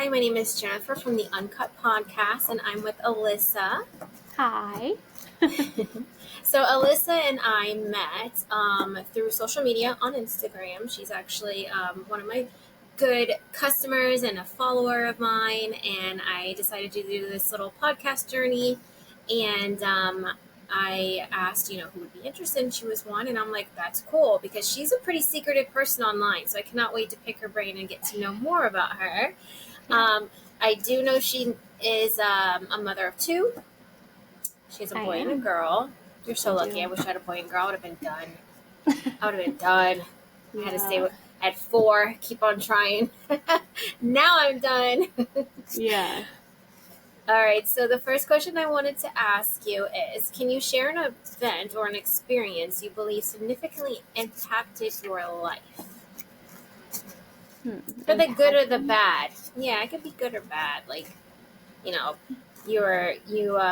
Hi, my name is Jennifer from the Uncut Podcast, and I'm with Alyssa. Hi. So Alyssa and I met through social media on Instagram. She's actually one of my good customers and a follower of mine, and I decided to do this little podcast journey. And I asked, who would be interested, and she was one, and I'm like, that's cool because she's a pretty secretive person online, so I cannot wait to pick her brain and get to know more about her. I do know she is a mother of two. She has a boy and a girl. You're so lucky. I wish I had a boy and girl. I would have been done. I would have been done. I had to stay with, at 4, keep on trying. Now I'm done. Yeah. All right. So the first question I wanted to ask you is, can you share an event or an experience you believe significantly impacted your life? For the good or the bad. Yeah, it could be good or bad. Like, you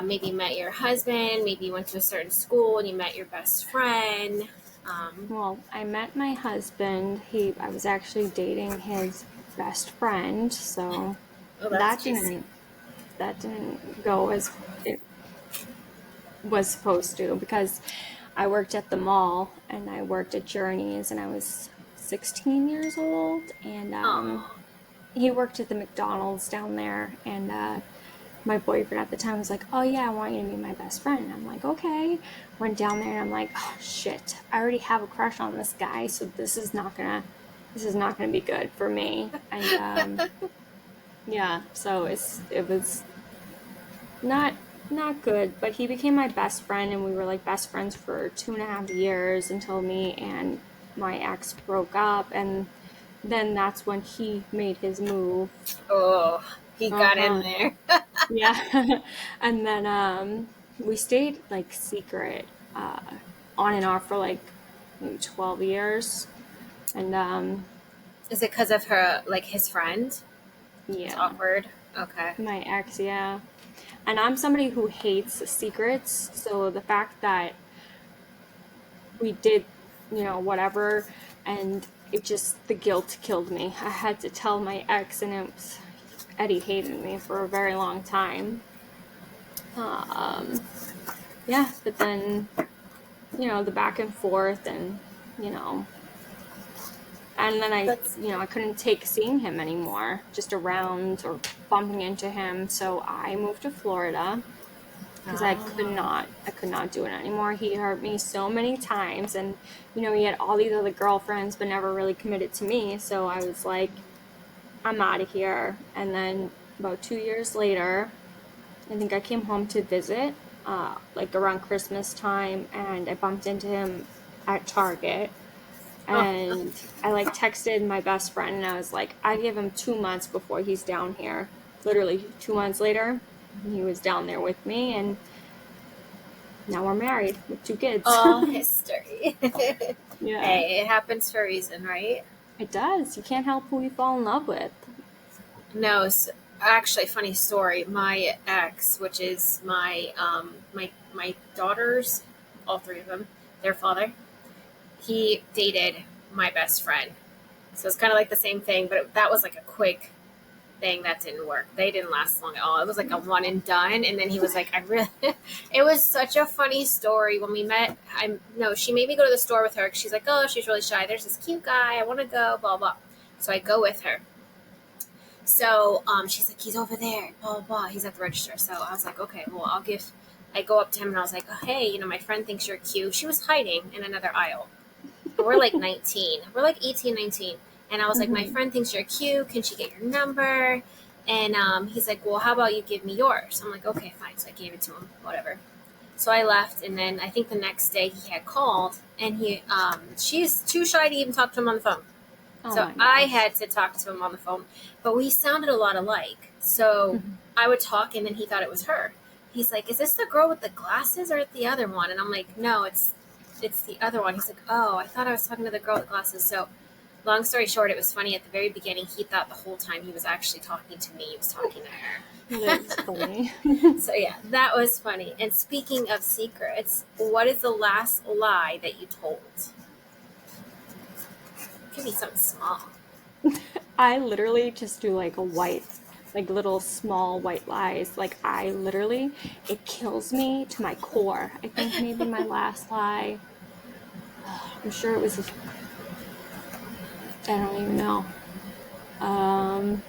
maybe met your husband, maybe you went to a certain school and you met your best friend. Well, I met my husband. I was actually dating his best friend, so that didn't go as it was supposed to, because I worked at the mall and I worked at Journeys and I was 16 years old, and he worked at the McDonald's down there, and my boyfriend at the time was like, oh yeah, I want you to be my best friend. And I'm like, okay. Went down there and I'm like, oh shit, I already have a crush on this guy, so this is not gonna be good for me. And yeah, so it was not good, but he became my best friend, and we were like best friends for 2.5 years until me and my ex broke up, and then that's when he made his move. Oh, he got in there. Yeah. And then we stayed like secret on and off for like maybe 12 years. And Is it because of her, like his friend? yeah. It's awkward. Okay. My ex, yeah. And I'm somebody who hates secrets, so the fact that we did, whatever, and the guilt killed me. I had to tell my ex, and Eddie hated me for a very long time. Yeah, but then, the back and forth, and, and then I couldn't take seeing him anymore, just around or bumping into him. So I moved to Florida because I could not do it anymore. He hurt me so many times, and, he had all these other girlfriends, but never really committed to me. So I was like, I'm out of here. And then about 2 years later, I think I came home to visit, like around Christmas time, and I bumped into him at Target. And I like texted my best friend, and I was like, I give him 2 months before he's down here. Literally 2 months later, he was down there with me, and now we're married with 2 kids. Oh, history. Yeah. Hey, it happens for a reason, right? It does. You can't help who you fall in love with. No, actually, funny story. My ex, which is my my daughters, all 3 of them, their father, he dated my best friend. So it's kind of like the same thing, but that was like a quick thing that didn't work. They didn't last long at all. It was like a one and done. And then he was like, it was such a funny story when we met. She made me go to the store with her because she's like, oh, she's really shy. There's this cute guy. I want to go, blah, blah. So I go with her. So she's like, he's over there, blah, blah, blah. He's at the register. So I was like, okay, well, I go up to him and I was like, oh, hey, my friend thinks you're cute. She was hiding in another aisle. We're like 19. We're like 18, 19. And I was like, my friend thinks you're cute. Can she get your number? And he's like, well, how about you give me yours? I'm like, okay, fine. So I gave it to him, whatever. So I left. And then I think the next day he had called. And she's too shy to even talk to him on the phone. Oh, so I had to talk to him on the phone. But we sounded a lot alike. So I would talk, and then he thought it was her. He's like, is this the girl with the glasses or the other one? And I'm like, no, it's the other one. He's like, oh, I thought I was talking to the girl with glasses. So long story short, it was funny. At the very beginning, he thought the whole time he was actually talking to me. He was talking to her. That's funny. So yeah, that was funny. And speaking of secrets, what is the last lie that you told? It could be something small. I literally just do like a white like little small white lies. Like I literally, it kills me to my core. I think maybe my last lie, I'm sure it was, I don't even know. Um,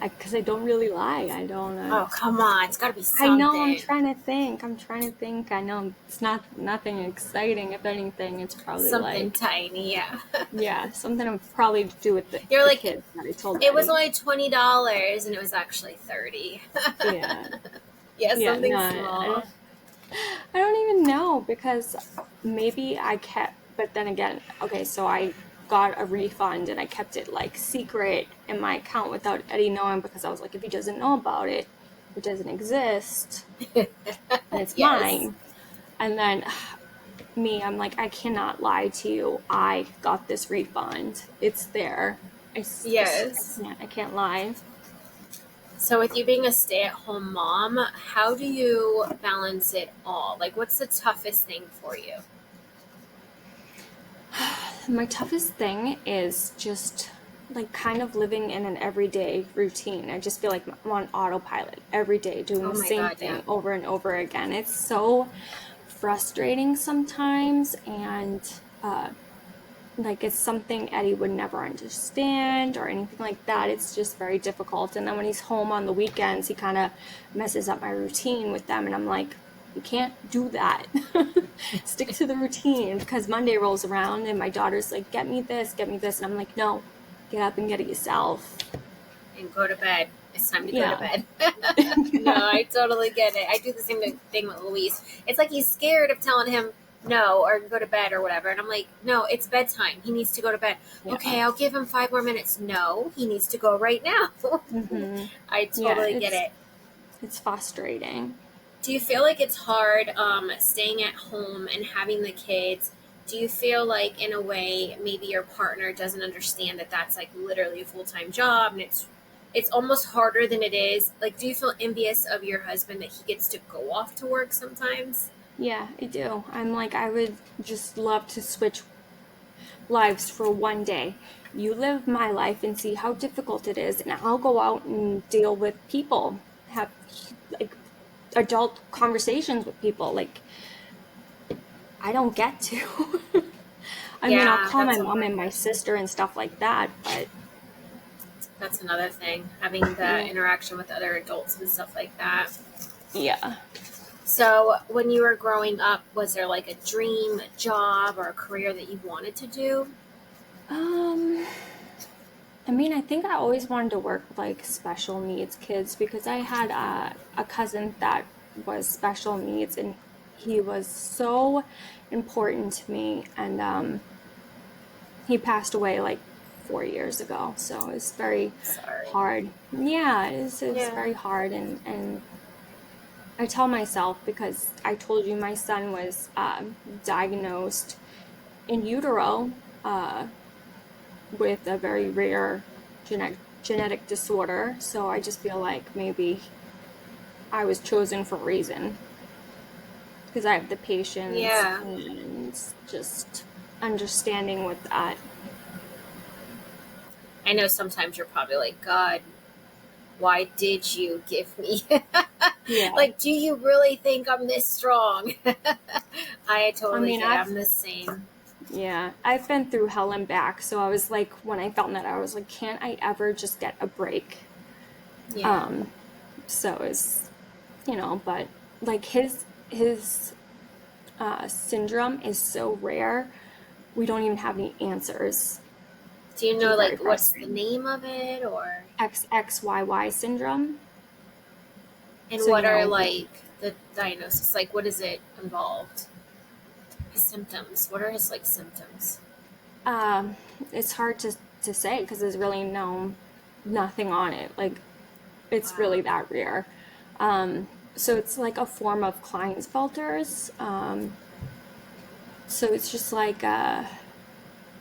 because I don't really lie. I don't, Oh, come on. It's got to be I know, I'm something. trying to think. I'm trying to think. I know it's not nothing exciting. If anything, it's probably Something like, tiny, yeah. yeah, something probably to do with You're the like, kids that I told it was Eddie. only $20 and it was actually 30. Yeah. Yeah, Yeah, no, something small. I don't even know because maybe I kept, but then again, okay, so I got a refund and I kept it like secret in my account without Eddie knowing because I was like, if he doesn't know about it, it doesn't exist and it's Yes. mine. And then me, I'm like, I cannot lie to you. I got this refund. It's there. Yes. I can't lie. So, with you being a stay at home mom, how do you balance it all? Like, what's the toughest thing for you? My toughest thing is just like kind of living in an everyday routine. I just feel like I'm on autopilot every day, doing Oh the my same God, yeah. thing over and over again. It's so frustrating sometimes, and like it's something Eddie would never understand or anything like that. It's just very difficult. And then when he's home on the weekends, he kind of messes up my routine with them. And I'm like, you can't do that. Stick to the routine because Monday rolls around and my daughter's like, get me this, get me this. And I'm like, no, get up and get it yourself. And go to bed. It's time to go to Yeah. bed. No, Yeah. I totally get it. I do the same thing with Luis. It's like he's scared of telling him no or go to bed or whatever. And I'm like, no, it's bedtime. He needs to go to bed. Yeah. Okay, I'll give him 5 more minutes. No, he needs to go right now. Hmm. I Yeah. totally get it. It's frustrating. Do you feel like it's hard staying at home and having the kids? Do you feel like, in a way, maybe your partner doesn't understand that that's like literally a full time job, and it's almost harder than it is? Like, do you feel envious of your husband that he gets to go off to work sometimes? Yeah, I do. I'm like, I would just love to switch lives for one day. You live my life and see how difficult it is, and I'll go out and deal with people, have like adult conversations with people. Like, I don't get to. I mean, I'll Yeah, call my that's a mom hard and my part. sister and stuff like that, but That's another thing, having the yeah, interaction with other adults and stuff like that. yeah. So, when you were growing up, was there like a dream job or a career that you wanted to do? Um, I mean, I think I always wanted to work with like special needs kids because I had a cousin that was special needs and he was so important to me. And he passed away like 4 years ago. So it's very Sorry. hard. Yeah, it's Yeah. very hard. And I tell myself because I told you my son was diagnosed in utero with a very rare genetic disorder. So I just feel like maybe I was chosen for a reason because I have the patience Yeah. and just understanding with that. I know sometimes you're probably like, God, why did you give me? Yeah. Like, do you really think I'm this strong? I I totally mean, get it. I'm the same. I've been through hell and back. So I was like, when I found that, I was like, can't I ever just get a break? Yeah. Um, so it's, but like his syndrome is so rare, we don't even have any answers, Do you which know, is like, very what's the frustrating. name of it, or XXYY syndrome. and So, what are like the diagnosis? Like, what is it involved? His symptoms. What are his like symptoms? um, it's hard to say because there's really nothing on it. Like, it's Wow. really that rare. So it's like a form of Klinefelter's. So it's just like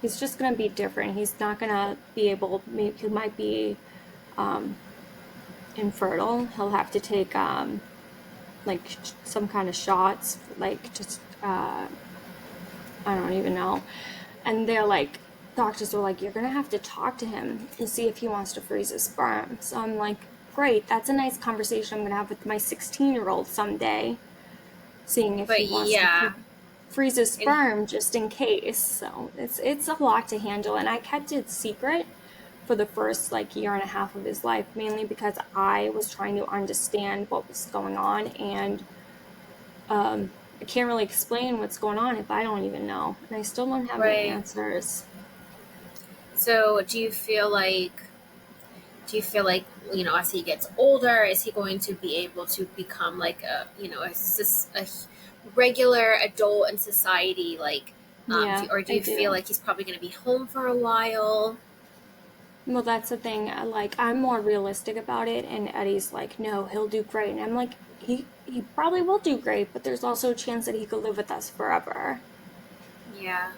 he's just gonna be different. He's not gonna be able. Maybe he might be um, infertile. He'll have to take like some kind of shots, like just I don't even know. And they're like doctors were like, you're gonna have to talk to him and see if he wants to freeze his sperm. So I'm like, great, that's a nice conversation I'm gonna have with my 16-year-old someday, seeing if But he wants to yeah, freeze his and sperm just in case. So it's a lot to handle, and I kept it secret for the first like year and a half of his life, mainly because I was trying to understand what was going on, and I can't really explain what's going on if I don't even know, and I still don't have any right. answers. So do you feel like as he gets older, is he going to be able to become like a regular adult in society, like Yeah, or do I you feel do. like he's probably going to be home for a while? Well, that's the thing. Like, I'm more realistic about it, and Eddie's like, no, he'll do great. And I'm like, he probably will do great, but there's also a chance that he could live with us forever. Yeah.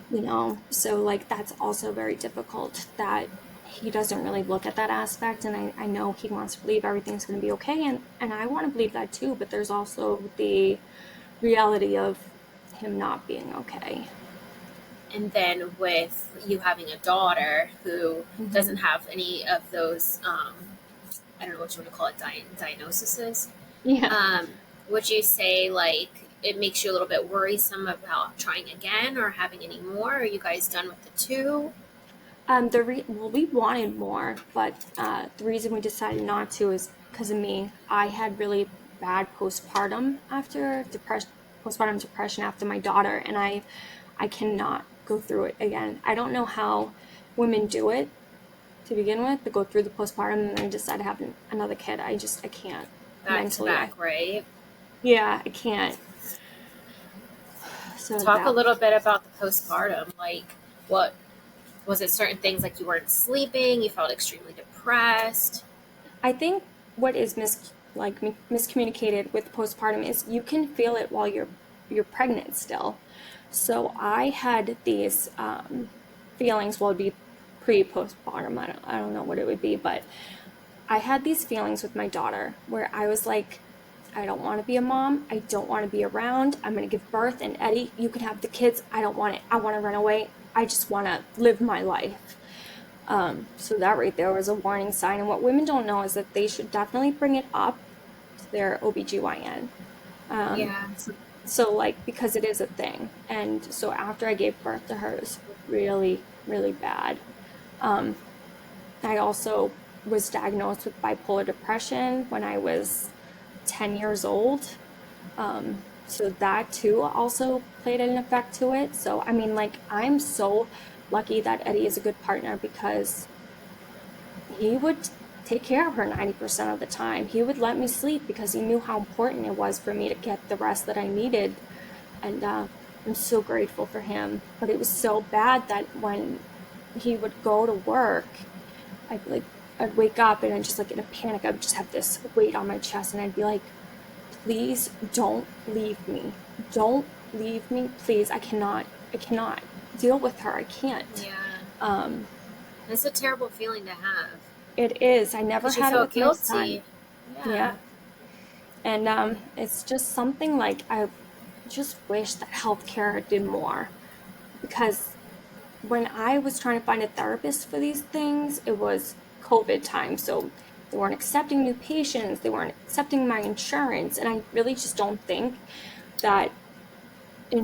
So like that's also very difficult that he doesn't really look at that aspect, and I know he wants to believe everything's going to be okay, and I want to believe that too, but there's also the reality of him not being okay. And then with you having a daughter who Hmm. doesn't have any of those, I don't know what you want to call it, diagnoses. Yeah. Um, would you say like it makes you a little bit worrisome about trying again or having any more? Are you guys done with the two? Well, we wanted more, but the reason we decided not to is because of me. I had really bad postpartum depression after my daughter, and I cannot go through it again. I don't know how women do it to begin with, to go through the postpartum and then decide to have another kid. I can't Back to mentally. back, right? Yeah, I can't. So Talk a that little bit about the postpartum. Like, what was it? Certain things like you weren't sleeping, you felt extremely depressed. I think what is miscommunicated with postpartum is you can feel it while you're pregnant still. So I had these feelings. Well, it'd be pre-postpartum. I don't know what it would be, but I had these feelings with my daughter where I was like, I don't want to be a mom. I don't want to be around. I'm going to give birth, and Eddie, you can have the kids. I don't want it. I want to run away. I just want to live my life. So that right there was a warning sign. And what women don't know is that they should definitely bring it up to their OBGYN. Yeah. So like, because it is a thing. And so after I gave birth to her, it was really, really bad. Um, I also was diagnosed with bipolar depression when I was 10 years old. So that too also played an effect to it. So, I mean, like, I'm so lucky that Eddie is a good partner because he would take care of her 90% of the time. He would let me sleep because he knew how important it was for me to get the rest that I needed. And I'm so grateful for him. But it was so bad that when he would go to work, I'd wake up and I'd just like in a panic, I would just have this weight on my chest and I'd be like, please don't leave me. Don't leave me, please. I cannot deal with her. I can't. Yeah. Um, It's a terrible feeling to have it is. I never because you had it feel with my son. guilty. Yeah. Yeah. And it's just something like I just wish that healthcare did more because when I was trying to find a therapist for these things, it was COVID time. So they weren't accepting new patients, they weren't accepting my insurance. And I really just don't think that